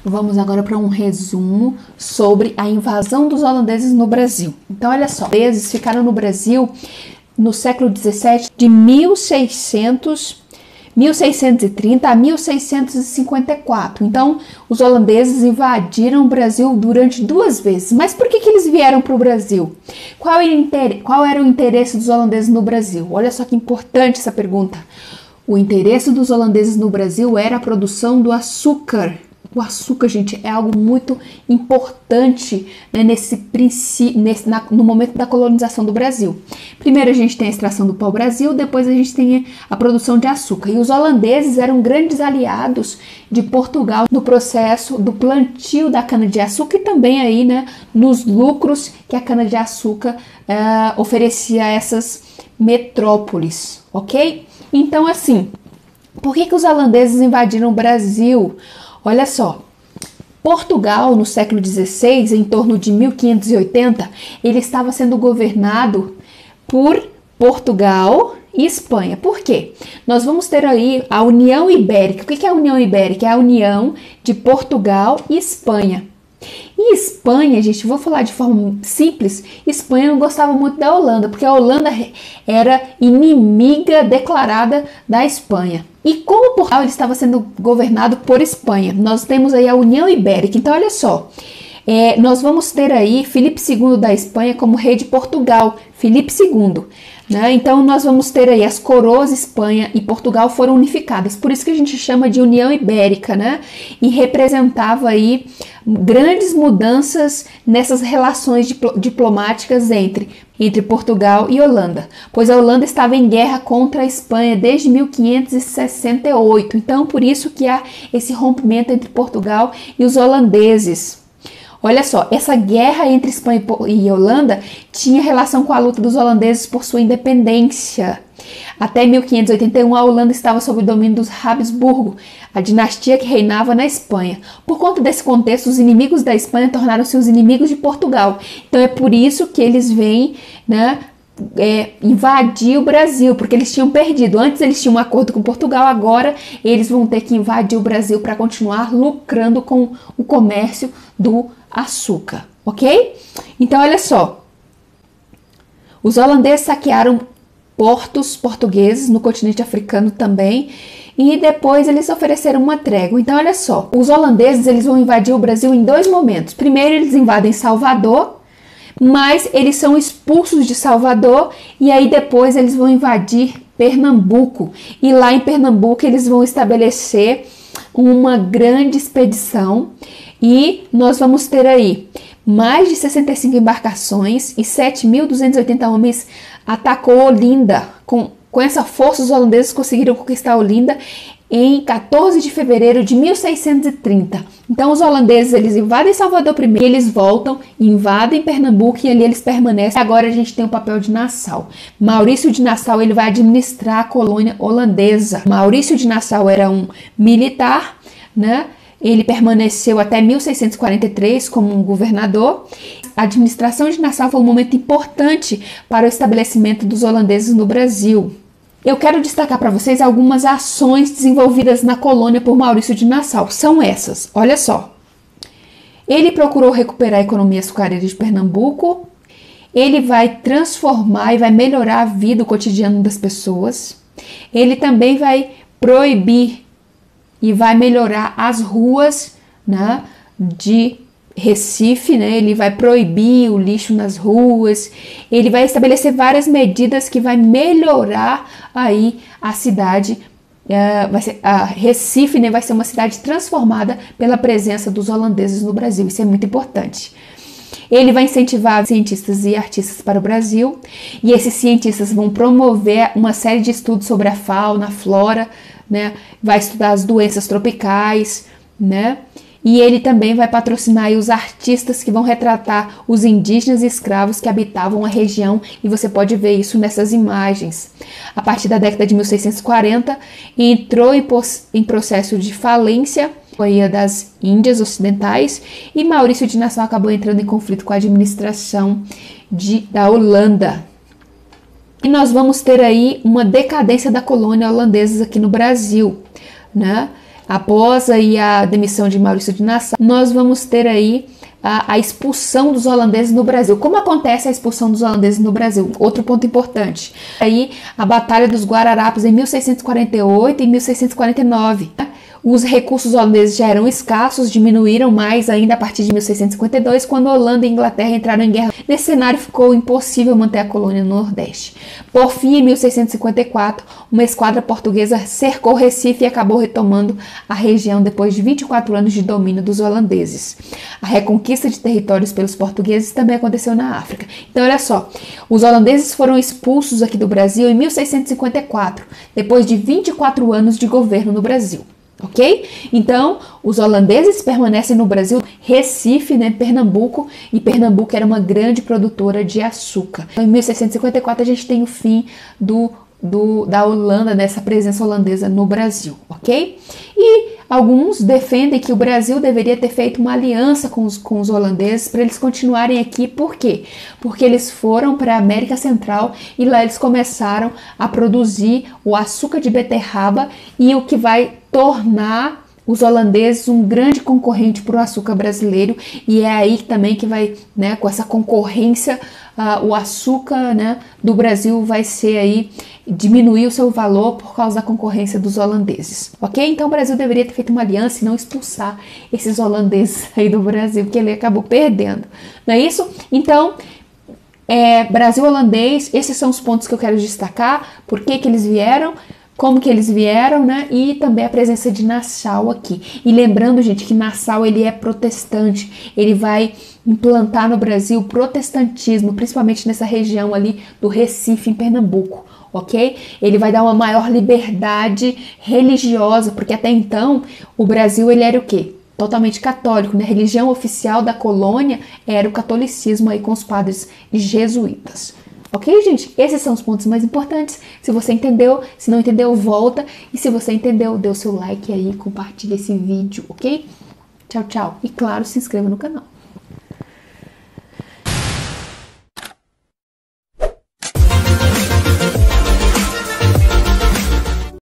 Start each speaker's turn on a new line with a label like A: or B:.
A: Vamos agora para um resumo sobre a invasão dos holandeses no Brasil. Então, olha só, os holandeses ficaram no Brasil no século 17 de 1630 a 1654. Então, os holandeses invadiram o Brasil durante 2 vezes. Mas por que eles vieram para o Brasil? Qual era o interesse dos holandeses no Brasil? Olha só que importante essa pergunta. O interesse dos holandeses no Brasil era a produção do açúcar. O açúcar, gente, é algo muito importante, né, no momento da colonização do Brasil. Primeiro a gente tem a extração do pau-brasil, depois a gente tem a produção de açúcar. E os holandeses eram grandes aliados de Portugal no processo do plantio da cana-de-açúcar e também aí, né, nos lucros que a cana-de-açúcar oferecia a essas metrópoles, ok? Então, assim, por que os holandeses invadiram o Brasil? Olha só, Portugal no século XVI, em torno de 1580, ele estava sendo governado por Portugal e Espanha. Por quê? Nós vamos ter aí a União Ibérica. O que é a União Ibérica? É a união de Portugal e Espanha. E Espanha, gente, vou falar de forma simples, Espanha não gostava muito da Holanda, porque a Holanda era inimiga declarada da Espanha. E como Portugal estava sendo governado por Espanha, nós temos aí a União Ibérica. Então, olha só, nós vamos ter aí Filipe II da Espanha como rei de Portugal, Filipe II. Né? Então, nós vamos ter aí as coroas Espanha e Portugal foram unificadas. Por isso que a gente chama de União Ibérica, né? E representava aí grandes mudanças nessas relações diplomáticas entre Portugal e Holanda, pois a Holanda estava em guerra contra a Espanha desde 1568. Então, por isso que há esse rompimento entre Portugal e os holandeses. Olha só, essa guerra entre Espanha e Holanda tinha relação com a luta dos holandeses por sua independência. Até 1581, a Holanda estava sob o domínio dos Habsburgo, a dinastia que reinava na Espanha. Por conta desse contexto, os inimigos da Espanha tornaram-se os inimigos de Portugal. Então é por isso que eles vêm, né, invadir o Brasil, porque eles tinham perdido. Antes eles tinham um acordo com Portugal, agora eles vão ter que invadir o Brasil para continuar lucrando com o comércio do açúcar, ok? Então olha só, os holandeses saquearam portos portugueses no continente africano também, e depois eles ofereceram uma trégua. Então olha só, os holandeses eles vão invadir o Brasil em 2 momentos. Primeiro eles invadem Salvador, mas eles são expulsos de Salvador e aí depois eles vão invadir Pernambuco. E lá em Pernambuco eles vão estabelecer uma grande expedição e nós vamos ter aí mais de 65 embarcações e 7.280 homens atacou Olinda. Com essa força, os holandeses conseguiram conquistar Olinda em 14 de fevereiro de 1630. Então, os holandeses eles invadem Salvador primeiro, eles voltam, invadem Pernambuco e ali eles permanecem. Agora a gente tem o papel de Nassau. Maurício de Nassau ele vai administrar a colônia holandesa. Maurício de Nassau era um militar, né? Ele permaneceu até 1643 como um governador. A administração de Nassau foi um momento importante para o estabelecimento dos holandeses no Brasil. Eu quero destacar para vocês algumas ações desenvolvidas na colônia por Maurício de Nassau. São essas, olha só. Ele procurou recuperar a economia açucareira de Pernambuco. Ele vai transformar e vai melhorar a vida, o cotidiano das pessoas. Ele também vai proibir e vai melhorar as ruas, né, de Recife, né? Ele vai proibir o lixo nas ruas, ele vai estabelecer várias medidas que vai melhorar aí a cidade. Recife, né, vai ser uma cidade transformada pela presença dos holandeses no Brasil, isso é muito importante. Ele vai incentivar cientistas e artistas para o Brasil, e esses cientistas vão promover uma série de estudos sobre a fauna, a flora, né? Vai estudar as doenças tropicais, né? E ele também vai patrocinar aí os artistas que vão retratar os indígenas e escravos que habitavam a região, e você pode ver isso nessas imagens. A partir da década de 1640, entrou em processo de falência das Índias Ocidentais, e Maurício de Nassau acabou entrando em conflito com a administração da Holanda. E nós vamos ter aí uma decadência da colônia holandesa aqui no Brasil, né? após aí a demissão de Maurício de Nassau, nós vamos ter aí a expulsão dos holandeses no Brasil. Como acontece a expulsão dos holandeses no Brasil? Outro ponto importante. Aí a Batalha dos Guararapes em 1648 e 1649. Os recursos holandeses já eram escassos, diminuíram mais ainda a partir de 1652, quando a Holanda e a Inglaterra entraram em guerra. Nesse cenário ficou impossível manter a colônia no Nordeste. Por fim, em 1654, uma esquadra portuguesa cercou Recife e acabou retomando a região depois de 24 anos de domínio dos holandeses. A reconquista de territórios pelos portugueses também aconteceu na África. Então, olha só, os holandeses foram expulsos aqui do Brasil em 1654, depois de 24 anos de governo no Brasil. Ok? Então, os holandeses permanecem no Brasil, Recife, né, Pernambuco, e Pernambuco era uma grande produtora de açúcar. Então, em 1654 a gente tem o fim da Holanda, dessa presença holandesa no Brasil, ok? E alguns defendem que o Brasil deveria ter feito uma aliança com os holandeses para eles continuarem aqui. Por quê? Porque eles foram para a América Central e lá eles começaram a produzir o açúcar de beterraba, e o que vai tornar os holandeses um grande concorrente para o açúcar brasileiro. E é aí também que vai, né, com essa concorrência, o açúcar, né, do Brasil vai ser aí, diminuir o seu valor por causa da concorrência dos holandeses, ok? Então o Brasil deveria ter feito uma aliança e não expulsar esses holandeses aí do Brasil, porque ele acabou perdendo, não é isso? Então, Brasil holandês, esses são os pontos que eu quero destacar, por que eles vieram, como que eles vieram, né? E também a presença de Nassau aqui. E lembrando, gente, que Nassau ele é protestante, ele vai implantar no Brasil o protestantismo, principalmente nessa região ali do Recife, em Pernambuco, ok? Ele vai dar uma maior liberdade religiosa, porque até então o Brasil ele era o quê? Totalmente católico, né? A religião oficial da colônia era o catolicismo aí com os padres jesuítas. Ok, gente? Esses são os pontos mais importantes. Se você entendeu, se não entendeu, volta. E se você entendeu, dê o seu like aí, compartilhe esse vídeo, ok? Tchau, tchau. E claro, se inscreva no canal.